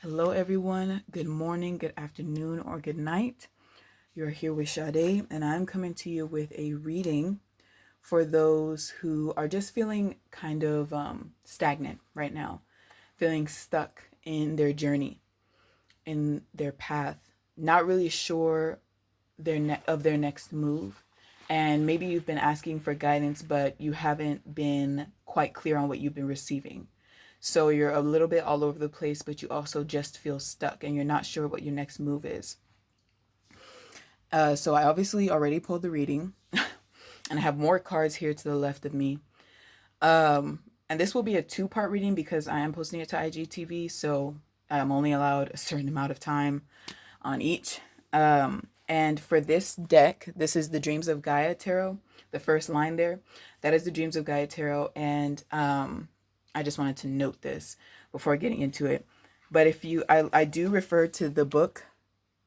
Hello, everyone. Good morning, good afternoon, or good night. You're here with Sade, and I'm coming to you with a reading for those who are just feeling kind of stagnant right now, feeling stuck in their journey, in their path, not really sure of their next move. And maybe you've been asking for guidance, but you haven't been quite clear on what you've been receiving. So you're a little bit all over the place, but you also just feel stuck and you're not sure what your next move is. So I obviously already pulled the reading and I have more cards here to the left of me. And this will be a two-part reading because I am posting it to IGTV. So I'm only allowed a certain amount of time on each. And for this deck, this is the Dreams of Gaia Tarot. The first line there, that is the Dreams of Gaia Tarot. And I just wanted to note this before getting into it. But if you, I do refer to the book,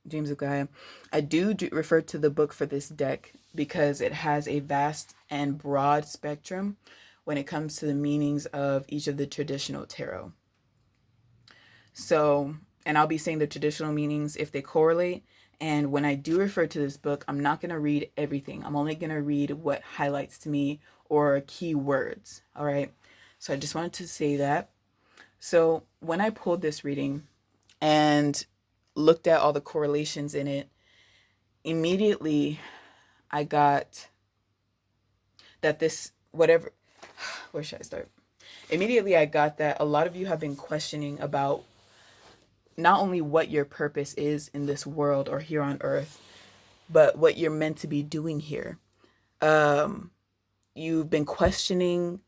Dreams of Gaia. I do refer to the book for this deck because it has a vast and broad spectrum when it comes to the meanings of each of the traditional tarot. So, and I'll be saying the traditional meanings if they correlate. And when I do refer to this book, I'm not going to read everything. I'm only going to read what highlights to me or key words. All right. So I just wanted to say that. So when I pulled this reading and looked at all the correlations in it, immediately I got that where should I start? Immediately I got that a lot of you have been questioning about not only what your purpose is in this world or here on earth, but what you're meant to be doing here. You've been questioning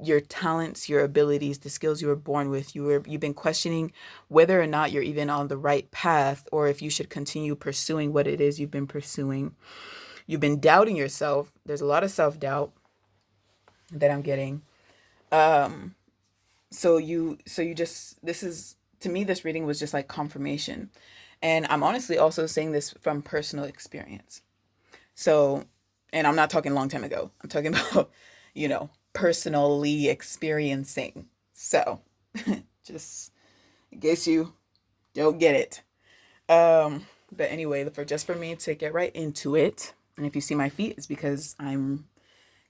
your talents, your abilities, the skills you were born with. You've been questioning whether or not you're even on the right path or if you should continue pursuing what it is you've been pursuing. You've been doubting yourself. There's a lot of self-doubt that I'm getting. So you just, this is, to me, this reading was just like confirmation. And I'm honestly also saying this from personal experience. So, and I'm not talking a long time ago. I'm talking about, personally experiencing. So, just in case you don't get it. But anyway, for me to get right into it, and if you see my feet, it's because I'm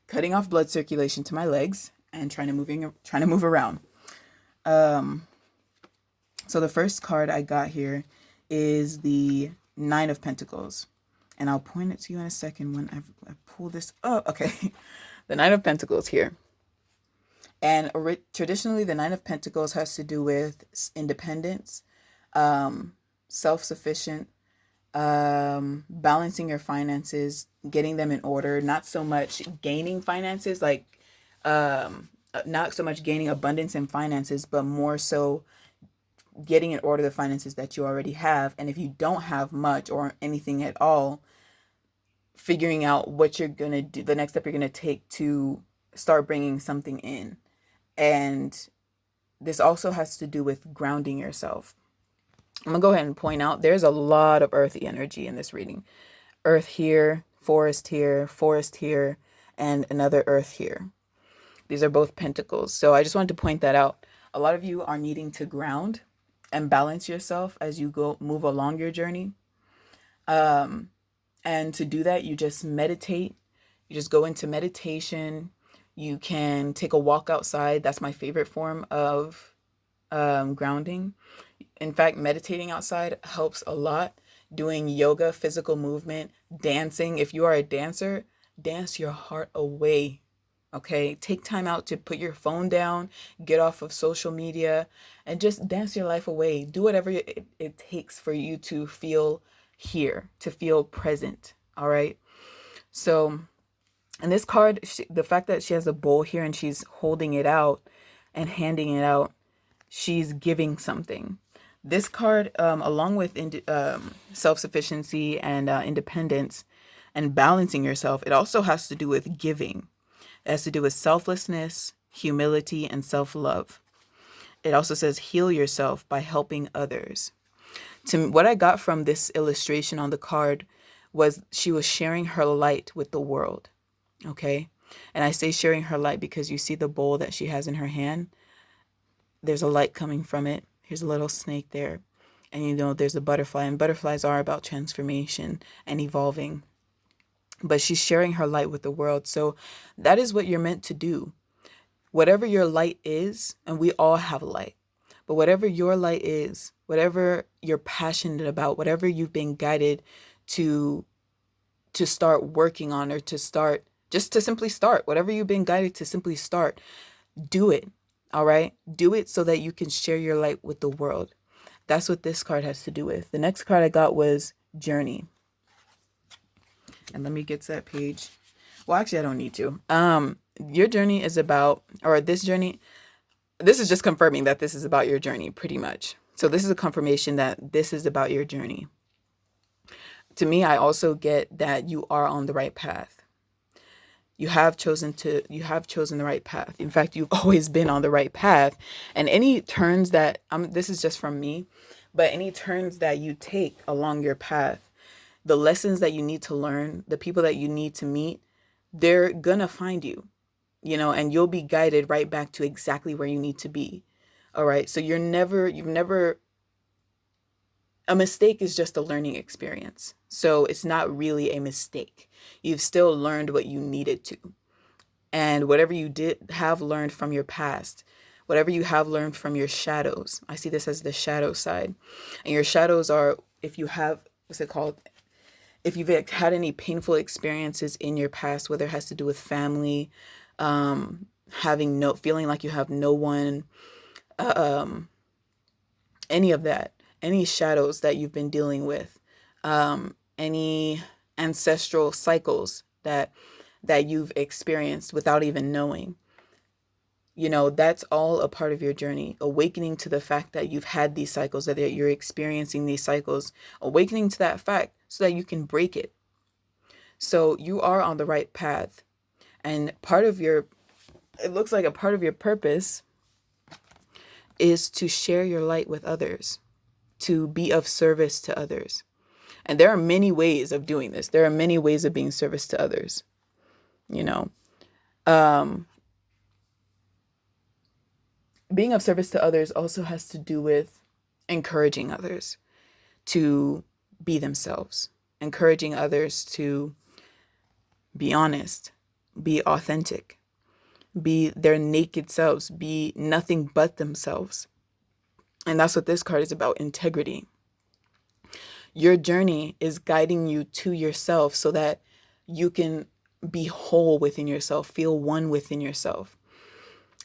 cutting off blood circulation to my legs and trying to move around. So the first card I got here is the Nine of Pentacles. And I'll point it to you in a second when I pull this up. Okay. The Nine of Pentacles here. And traditionally, the Nine of Pentacles has to do with independence, self-sufficient, balancing your finances, getting them in order, not so much gaining finances, not so much gaining abundance in finances, but more so getting in order the finances that you already have. And if you don't have much or anything at all, figuring out what you're going to do, the next step you're going to take to start bringing something in. And this also has to do with grounding yourself. I'm going to go ahead and point out there's a lot of earthy energy in this reading. Earth here, forest here, and another earth here. These are both pentacles. So I just wanted to point that out. A lot of you are needing to ground and balance yourself as you move along your journey. And to do that, you just meditate. You just go into meditation. You can take a walk outside. That's my favorite form of grounding. In fact, meditating outside helps a lot. Doing yoga, physical movement, dancing. If you are a dancer, dance your heart away. Okay, take time out to put your phone down, get off of social media, and just dance your life away. Do whatever it takes for you to feel here, to feel present. All right. So, and this card, the fact that she has a bowl here and she's holding it out and handing it out, she's giving something. This card, along with self-sufficiency and independence and balancing yourself, it also has to do with giving. It has to do with selflessness, humility, and self-love. It also says heal yourself by helping others. What I got from this illustration on the card was she was sharing her light with the world. Okay. And I say sharing her light because you see the bowl that she has in her hand. There's a light coming from it. Here's a little snake there. And there's a butterfly, and butterflies are about transformation and evolving. But she's sharing her light with the world. So that is what you're meant to do. Whatever your light is, and we all have a light, but whatever your light is, whatever you're passionate about, whatever you've been guided to start working on, or to simply start, whatever you've been guided to simply start, do it. All right. Do it so that you can share your light with the world. That's what this card has to do with. The next card I got was Journey. And let me get to that page. Well, actually, I don't need to. Your journey is about, or this journey, this is just confirming that this is about your journey, pretty much. So this is a confirmation that this is about your journey. To me, I also get that you are on the right path. You have chosen the right path. In fact, you've always been on the right path. And any turns that, this is just from me, but any turns that you take along your path, the lessons that you need to learn, the people that you need to meet, they're gonna find you, and you'll be guided right back to exactly where you need to be. All right. So a mistake is just a learning experience. So it's not really a mistake. You've still learned what you needed to. And whatever you have learned from your past, whatever you have learned from your shadows, I see this as the shadow side. And your shadows are, if you have, what's it called? If you've had any painful experiences in your past, whether it has to do with family, feeling like you have no one, any of that, any shadows that you've been dealing with, any ancestral cycles that you've experienced without even knowing, that's all a part of your journey. Awakening to the fact that you've had these cycles, that you're experiencing these cycles, awakening to that fact so that you can break it. So you are on the right path. And it looks like a part of your purpose is to share your light with others, to be of service to others. And there are many ways of doing this. There are many ways of being service to others. Being of service to others also has to do with encouraging others to be themselves, encouraging others to be honest, be authentic, be their naked selves, be nothing but themselves. And that's what this card is about, integrity. Your journey is guiding you to yourself so that you can be whole within yourself, feel one within yourself.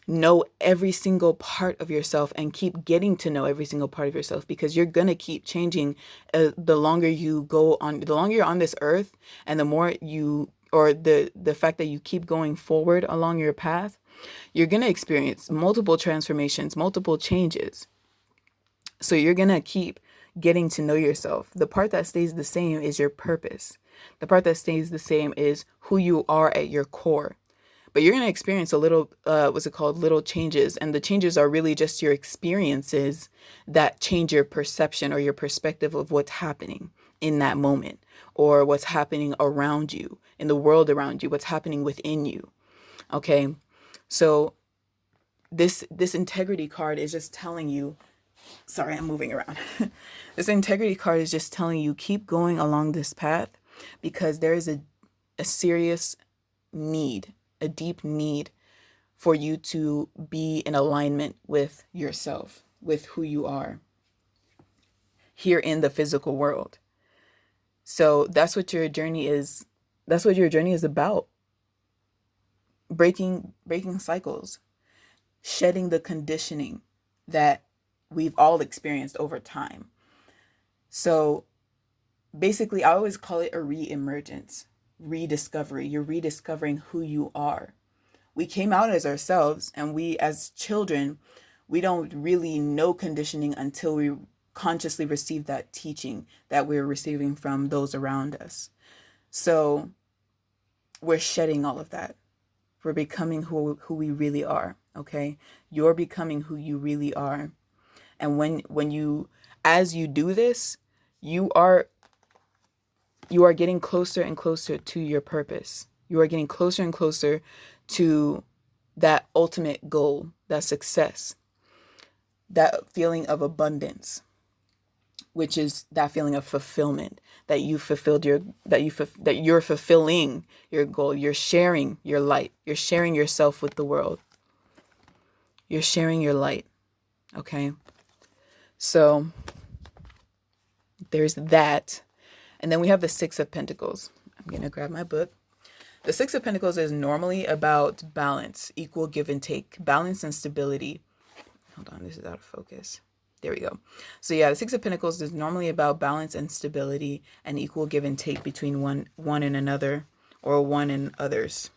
Know every single part of yourself and keep getting to know every single part of yourself, because you're going to keep changing the longer you're on this earth, and the more the fact that you keep going forward along your path, you're going to experience multiple transformations, multiple changes. So you're going to keep getting to know yourself. The part that stays the same is your purpose. The part that stays the same is who you are at your core. But you're going to experience little changes. And the changes are really just your experiences that change your perception or your perspective of what's happening in that moment, or what's happening around you, in the world around you, what's happening within you. Okay. So this integrity card is just telling you, sorry, I'm moving around. This integrity card is just telling you, keep going along this path, because there is a serious need, a deep need for you to be in alignment with yourself, with who you are here in the physical world. So that's what your journey is. That's what your journey is about. Breaking cycles, shedding the conditioning that we've all experienced over time. So basically, I always call it a re-emergence, rediscovery. You're rediscovering who you are. We came out as ourselves, and we as children, we don't really know conditioning until we consciously receive that teaching that we're receiving from those around us. So we're shedding all of that. We're becoming who we really are. Okay. You're becoming who you really are. And as you do this, you are getting closer and closer to your purpose. You are getting closer and closer to that ultimate goal, that success. that feeling of abundance, which is that feeling of fulfillment, that you fulfilled your that you're fulfilling your goal. You're sharing your light. You're sharing yourself with the world. You're sharing your light. Okay? So there's that. And then we have the Six of Pentacles. I'm going to grab my book. The Six of Pentacles is normally about balance, equal give and take, balance and stability. Hold on, this is out of focus. There we go. So yeah, the Six of Pentacles is normally about balance and stability and equal give and take between one and another, or one and others.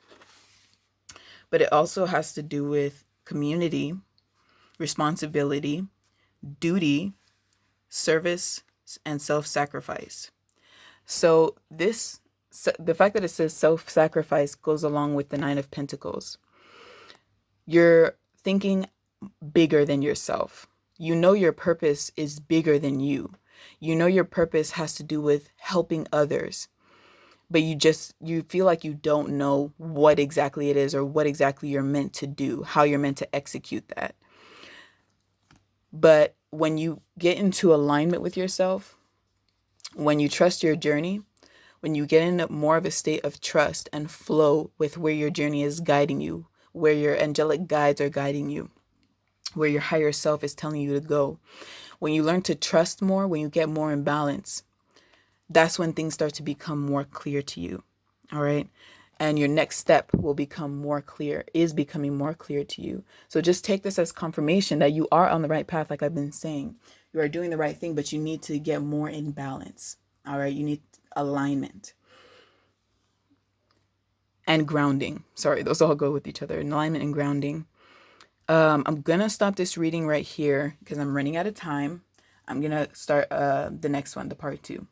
But it also has to do with community, responsibility, duty, service, and self-sacrifice. So the fact that it says self-sacrifice goes along with the Nine of Pentacles. You're thinking bigger than yourself. You know your purpose is bigger than you. You know your purpose has to do with helping others. But you feel like you don't know what exactly it is, or what exactly you're meant to do, how you're meant to execute that. But when you get into alignment with yourself, when you trust your journey, when you get in more of a state of trust and flow with where your journey is guiding you, where your angelic guides are guiding you, where your higher self is telling you to go, when you learn to trust more, when you get more in balance, that's when things start to become more clear to you. All right. And your next step will become more clear, is becoming more clear to you. So just take this as confirmation that you are on the right path. Like I've been saying, you are doing the right thing, but you need to get more in balance. All right. You need alignment and grounding. Sorry, those all go with each other. Alignment and grounding. I'm going to stop this reading right here because I'm running out of time. I'm going to start the next one, the part 2.